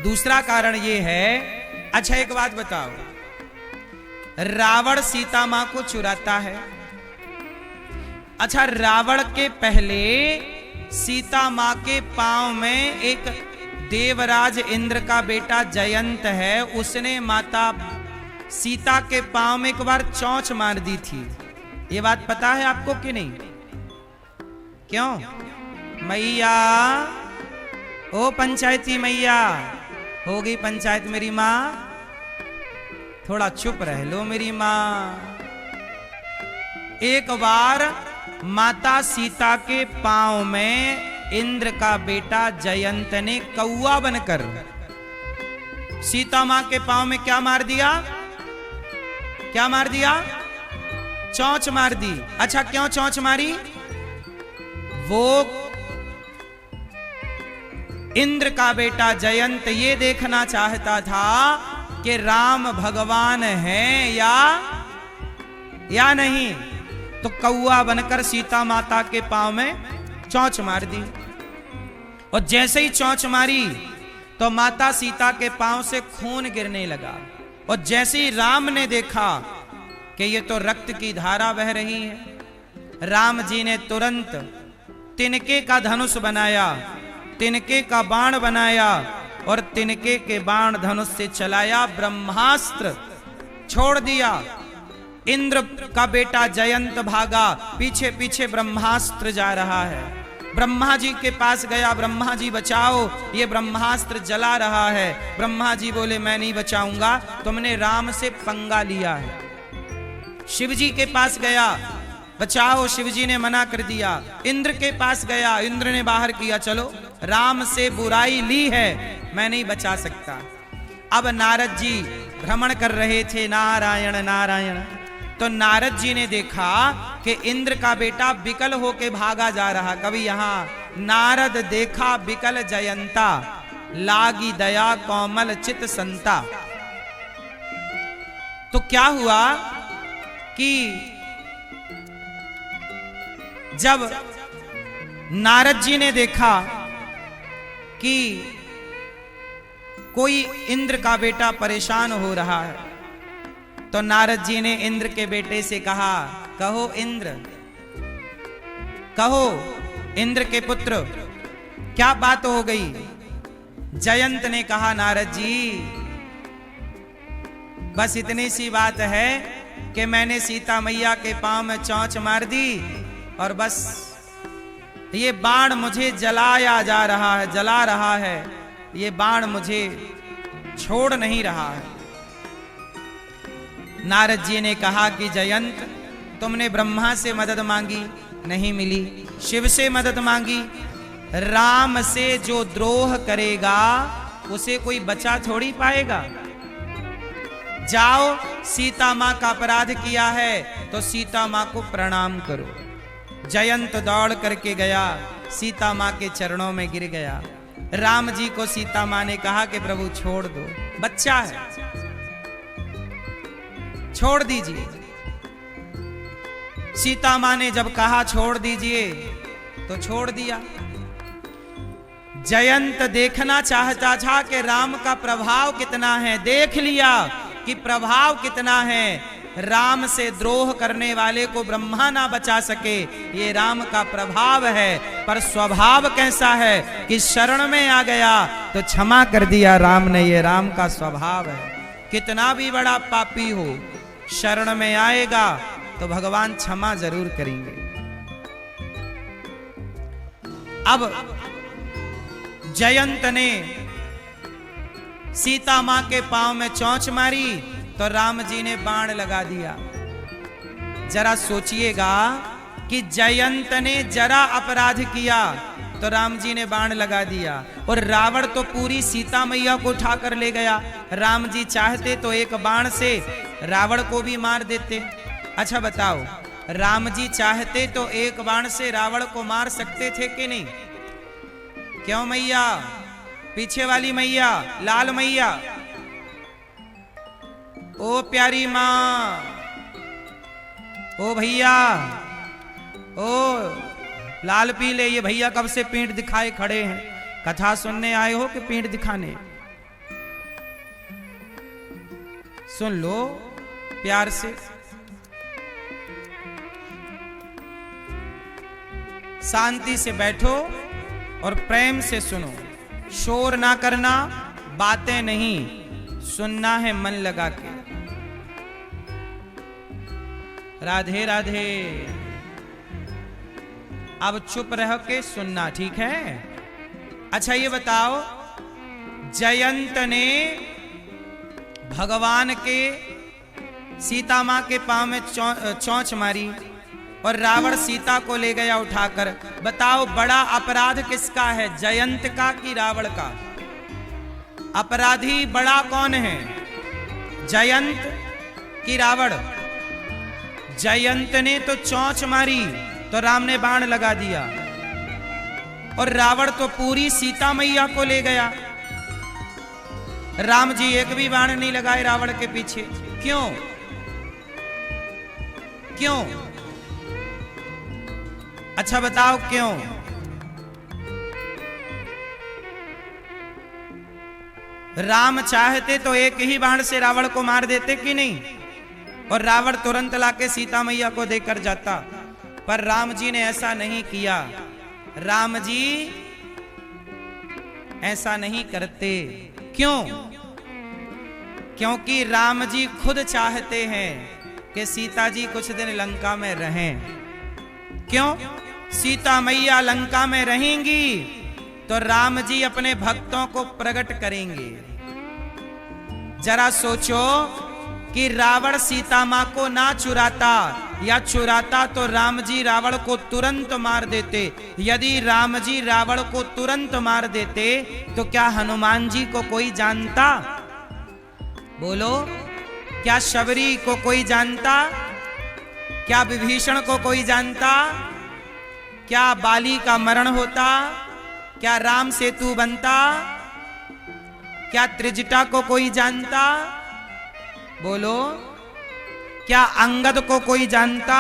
दूसरा कारण ये है, अच्छा एक बात बताओ, रावण सीता मां को चुराता है। अच्छा, रावण के पहले सीता मां के पांव में एक देवराज इंद्र का बेटा जयंत है, उसने माता सीता के पांव में एक बार चोंच मार दी थी। ये बात पता है आपको कि नहीं? क्यों मैया, ओ पंचायती मैया, हो गई पंचायत मेरी माँ? थोड़ा चुप रह लो मेरी माँ। एक बार माता सीता के पांव में इंद्र का बेटा जयंत ने कौआ बनकर सीता मां के पांव में क्या मार दिया? क्या मार दिया? चोंच मार दी। अच्छा, क्यों चोंच मारी? वो इंद्र का बेटा जयंत ये देखना चाहता था कि राम भगवान हैं या नहीं। तो कौआ बनकर सीता माता के पांव में चोंच मार दी, और जैसे ही चोंच मारी तो माता सीता के पांव से खून गिरने लगा। और जैसे ही राम ने देखा कि ये तो रक्त की धारा बह रही है, राम जी ने तुरंत तिनके का धनुष बनाया, तिनके का बाण बनाया और तिनके के बाण धनुष से चलाया, ब्रह्मास्त्र छोड़ दिया। इंद्र का बेटा जयंत भागा, पीछे पीछे ब्रह्मास्त्र जा रहा है। ब्रह्मा जी के पास गया, ब्रह्मा जी बचाओ, ये ब्रह्मास्त्र जला रहा है। ब्रह्मा जी बोले मैं नहीं बचाऊंगा, तुमने राम से पंगा लिया है। शिव जी के पास गया, बचाओ, शिव जी ने मना कर दिया। इंद्र के पास गया, इंद्र ने बाहर किया, चलो राम से बुराई ली है, मैं नहीं बचा सकता। अब नारद जी भ्रमण कर रहे थे, नारायण नारायण। तो नारद जी ने देखा कि इंद्र का बेटा बिकल होके भागा जा रहा। कभी यहां नारद देखा बिकल जयंता, लागी दया कोमल चित संता। तो क्या हुआ कि जब नारद जी ने देखा कि कोई इंद्र का बेटा परेशान हो रहा है, तो नारद जी ने इंद्र के बेटे से कहा, कहो इंद्र, कहो इंद्र के पुत्र, क्या बात हो गई? जयंत ने कहा, नारद जी बस इतनी सी बात है कि मैंने सीता मैया के पांव में चोंच मार दी और बस ये बाण मुझे जलाया जा रहा है, जला रहा है, ये बाण मुझे छोड़ नहीं रहा है। नारद जी ने कहा कि जयंत, तुमने ब्रह्मा से मदद मांगी, नहीं मिली। शिव से मदद मांगी, राम से जो द्रोह करेगा उसे कोई बचा थोड़ी पाएगा। जाओ, सीता मां का अपराध किया है तो सीता मां को प्रणाम करो। जयंत दौड़ करके गया, सीता मां के चरणों में गिर गया। राम जी को सीता मां ने कहा कि प्रभु छोड़ दो, बच्चा है, छोड़ दीजिए। सीता मां ने जब कहा छोड़ दीजिए तो छोड़ दिया। जयंत देखना चाहता था कि राम का प्रभाव कितना है, देख लिया कि प्रभाव कितना है। राम से द्रोह करने वाले को ब्रह्मा ना बचा सके, ये राम का प्रभाव है। पर स्वभाव कैसा है कि शरण में आ गया तो क्षमा कर दिया राम ने, ये राम का स्वभाव है। कितना भी बड़ा पापी हो, शरण में आएगा तो भगवान क्षमा जरूर करेंगे। अब जयंत ने सीता मां के पांव में चोंच मारी तो राम जी ने बाण लगा दिया। जरा सोचिएगा कि जयंत ने जरा अपराध किया तो राम जी ने बाण लगा दिया, और रावण तो पूरी सीता मैया को उठा कर ले गया। राम जी चाहते तो एक बाण से रावण को भी मार देते। अच्छा बताओ, राम जी चाहते तो एक बाण से रावण को मार सकते थे कि नहीं? क्यों मैया, पीछे वाली मैया, लाल मैया, ओ प्यारी मां, ओ भैया, ओ लाल पीले, ये भैया कब से पीठ दिखाए खड़े हैं? कथा सुनने आए हो कि पीठ दिखाने? सुन लो प्यार से। शांति से बैठो और प्रेम से सुनो, शोर ना करना, बातें नहीं, सुनना है मन लगा के। राधे राधे। अब चुप रह के सुनना, ठीक है? अच्छा ये बताओ, जयंत ने भगवान के सीता मां के पांव में चोंच मारी और रावण सीता को ले गया उठाकर। बताओ बड़ा अपराध किसका है, जयंत का कि रावण का? अपराधी बड़ा कौन है, जयंत कि रावण? जयंत ने तो चोंच मारी तो राम ने बाण लगा दिया, और रावण तो पूरी सीता मैया को ले गया। राम जी एक भी बाण नहीं लगाए रावण के पीछे। क्यों? क्यों? अच्छा बताओ क्यों? राम चाहते तो एक ही बाण से रावण को मार देते कि नहीं, और रावण तुरंत लाके सीता मैया को देकर जाता। पर राम जी ने ऐसा नहीं किया। राम जी ऐसा नहीं करते। क्यों? क्योंकि राम जी खुद चाहते हैं कि सीता जी कुछ दिन लंका में रहें। क्यों? सीता मैया लंका में रहेंगी तो राम जी अपने भक्तों को प्रकट करेंगे। जरा सोचो कि रावण सीता मां को ना चुराता, या चुराता तो राम जी रावण को तुरंत मार देते। यदि राम जी रावण को तुरंत मार देते तो क्या हनुमान जी को कोई जानता? बोलो, क्या शबरी को कोई जानता? क्या विभीषण को कोई जानता? क्या बाली का मरण होता? क्या राम सेतु बनता? क्या त्रिजटा को कोई जानता? बोलो, क्या अंगद को कोई जानता?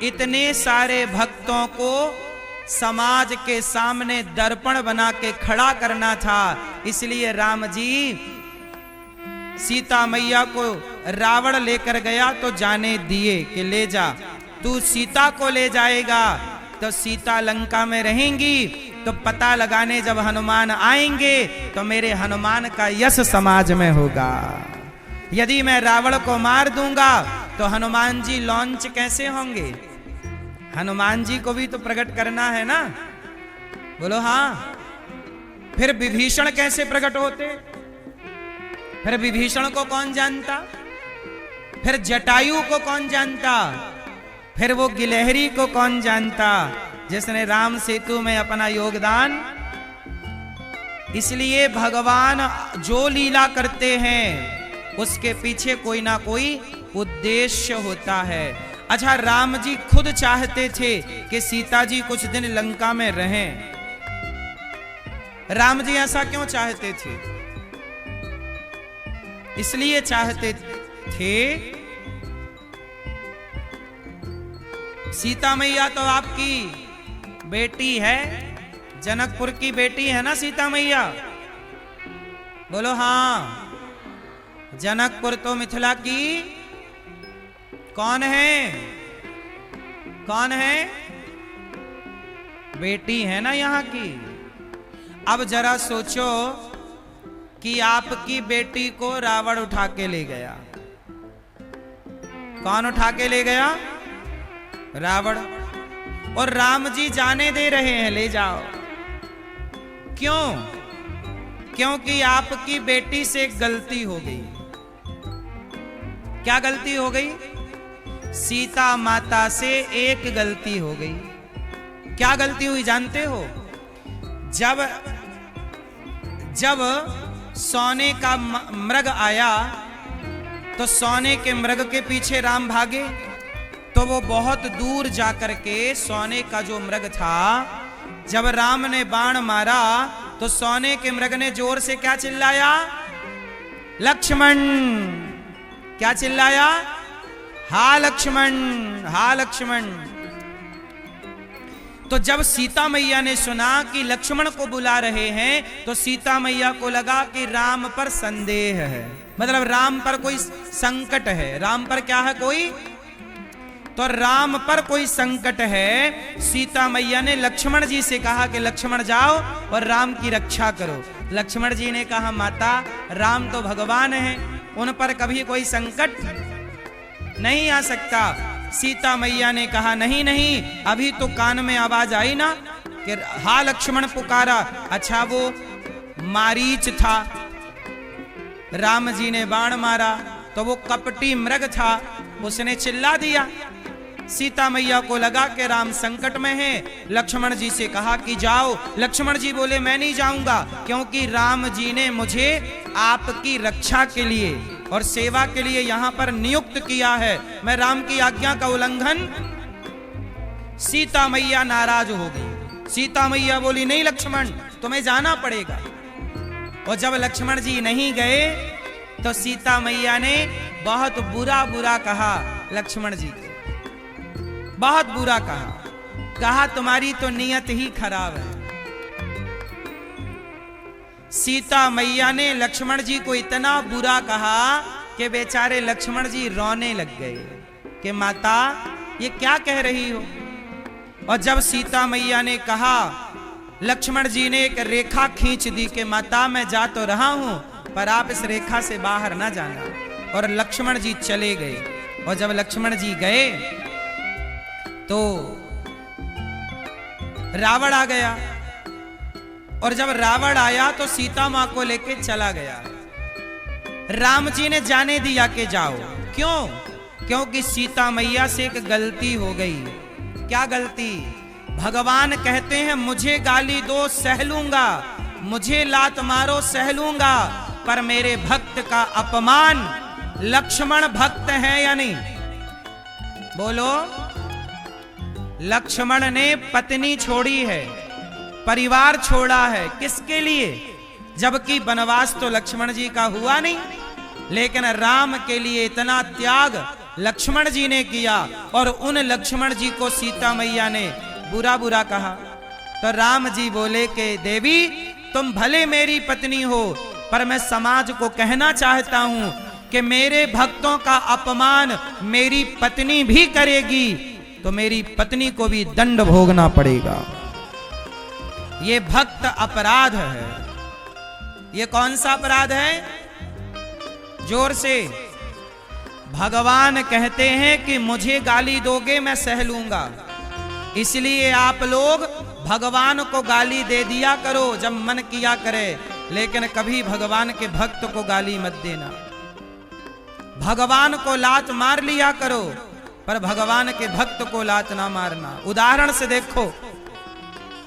इतने सारे भक्तों को समाज के सामने दर्पण बना के खड़ा करना था, इसलिए राम जी सीता मैया को रावण लेकर गया तो जाने दिए कि ले जा, तू सीता को ले जाएगा तो सीता लंका में रहेंगी, तो पता लगाने जब हनुमान आएंगे तो मेरे हनुमान का यश समाज में होगा। यदि मैं रावण को मार दूंगा तो हनुमान जी लॉन्च कैसे होंगे? हनुमान जी को भी तो प्रकट करना है ना। बोलो हाँ। फिर विभीषण कैसे प्रकट होते? फिर विभीषण को कौन जानता? फिर जटायु को कौन जानता? फिर वो गिलहरी को कौन जानता जिसने राम सेतु में अपना योगदान। इसलिए भगवान जो लीला करते हैं उसके पीछे कोई ना कोई उद्देश्य होता है। अच्छा, राम जी खुद चाहते थे कि सीता जी कुछ दिन लंका में रहें। राम जी ऐसा क्यों चाहते थे? इसलिए चाहते थे, सीता मैया तो आपकी बेटी है, जनकपुर की बेटी है ना सीता मैया। बोलो हाँ। जनकपुर तो मिथिला की कौन है? कौन है? बेटी है ना यहाँ की। अब जरा सोचो कि आपकी बेटी को रावण उठा के ले गया। कौन उठा के ले गया? रावण। और राम जी जाने दे रहे हैं, ले जाओ। क्यों? क्योंकि आपकी बेटी से गलती हो गई। क्या गलती हो गई? सीता माता से एक गलती हो गई। क्या गलती हुई जानते हो? जब सोने का मृग आया तो सोने के मृग के पीछे राम भागे, तो वो बहुत दूर जाकर के सोने का जो मृग था, जब राम ने बाण मारा तो सोने के मृग ने जोर से क्या चिल्लाया? लक्ष्मण। क्या चिल्लाया? हा लक्ष्मण, हा लक्ष्मण। तो जब सीता मैया ने सुना कि लक्ष्मण को बुला रहे हैं, तो सीता मैया को लगा कि राम पर संदेह है, मतलब राम पर कोई संकट है। राम पर क्या है? कोई, तो राम पर कोई संकट है। सीता मैया ने लक्ष्मण जी से कहा कि लक्ष्मण जाओ और राम की रक्षा करो। लक्ष्मण जी ने कहा माता, राम तो भगवान है, उन पर कभी कोई संकट नहीं आ सकता। सीता मैया ने कहा नहीं नहीं, अभी तो कान में आवाज आई ना कि हा लक्ष्मण पुकारा। अच्छा वो मारीच था, राम जी ने बाण मारा, तो वो कपटी मृग था, उसने चिल्ला दिया। सीता मैया को लगा कि राम संकट में है। लक्ष्मण जी से कहा कि जाओ। लक्ष्मण जी बोले मैं नहीं जाऊंगा, क्योंकि राम जी ने मुझे आपकी रक्षा के लिए और सेवा के लिए यहां पर नियुक्त किया है, मैं राम की आज्ञा का उल्लंघन। सीता मैया नाराज हो गई। सीता मैया बोली नहीं लक्ष्मण, तुम्हें जाना पड़ेगा। और जब लक्ष्मण जी नहीं गए तो सीता मैया ने बहुत बुरा बुरा कहा लक्ष्मण जी को, बहुत बुरा कहा तुम्हारी तो नीयत ही खराब है। सीता मैया ने लक्ष्मण जी को इतना बुरा कहा कि बेचारे लक्ष्मण जी रोने लग गए कि माता ये क्या कह रही हो। और जब सीता मैया ने कहा, लक्ष्मण जी ने एक रेखा खींच दी कि माता मैं जा तो रहा हूं, पर आप इस रेखा से बाहर ना जाना। और लक्ष्मण जी चले गए। और जब लक्ष्मण जी गए तो रावण आ गया। और जब रावण आया तो सीता मां को लेके चला गया। राम जी ने जाने दिया कि जाओ। क्यों? क्योंकि सीता मैया से एक गलती हो गई। क्या गलती? भगवान कहते हैं मुझे गाली दो सह लूंगा, मुझे लात मारो सह लूंगा, पर मेरे भक्त का अपमान, लक्ष्मण भक्त है या नहीं? बोलो। लक्ष्मण ने पत्नी छोड़ी है, परिवार छोड़ा है, किसके लिए? जबकि वनवास तो लक्ष्मण जी का हुआ नहीं, लेकिन राम के लिए इतना त्याग लक्ष्मण जी ने किया। और उन लक्ष्मण जी को सीता मैया ने बुरा बुरा कहा। तो राम जी बोले कि देवी तुम भले मेरी पत्नी हो, पर मैं समाज को कहना चाहता हूं कि मेरे भक्तों का अपमान मेरी पत्नी भी करेगी तो मेरी पत्नी को भी दंड भोगना पड़ेगा। ये भक्त अपराध है। ये कौन सा अपराध है? जोर से। भगवान कहते हैं कि मुझे गाली दोगे मैं सह लूंगा। इसलिए आप लोग भगवान को गाली दे दिया करो जब मन किया करे, लेकिन कभी भगवान के भक्त को गाली मत देना। भगवान को लात मार लिया करो, पर भगवान के भक्त को लात ना मारना। उदाहरण से देखो,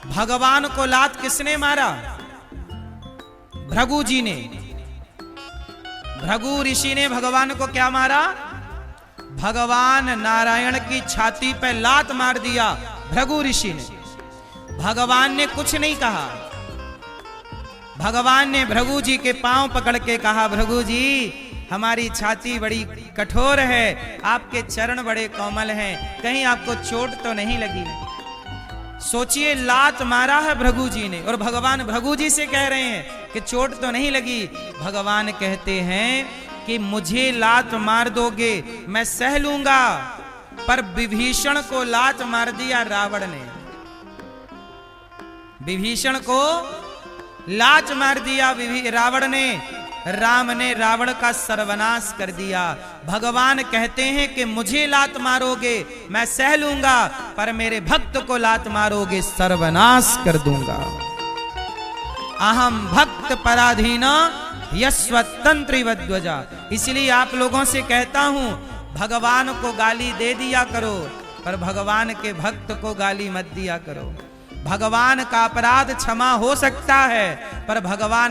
भगवान को लात किसने मारा? भृगु जी ने। भृगु ऋषि ने भगवान को क्या मारा? भगवान नारायण की छाती पे लात मार दिया भृगु ऋषि ने। भगवान ने कुछ नहीं कहा। भगवान ने भृगु जी के पांव पकड़ के कहा, भृगु जी हमारी छाती बड़ी कठोर है, आपके चरण बड़े कोमल हैं, कहीं आपको चोट तो नहीं लगी? सोचिए, लात मारा है भृगु जी ने और भगवान भृगु जी से कह रहे हैं कि चोट तो नहीं लगी। भगवान कहते हैं कि मुझे लात मार दोगे मैं सह लूंगा, पर विभीषण को लात मार दिया रावण ने। विभीषण को लात मार दिया रावण ने। राम ने रावण का सर्वनाश कर दिया। भगवान कहते हैं कि मुझे लात मारोगे मैं सह लूंगा, पर मेरे भक्त को लात मारोगे सर्वनाश कर दूंगा। अहम भक्त पराधीन यस्वतंत्र वध्वजा। इसलिए आप लोगों से कहता हूं, भगवान को गाली दे दिया करो, पर भगवान के भक्त को गाली मत दिया करो। भगवान का अपराध क्षमा हो सकता है, पर भगवान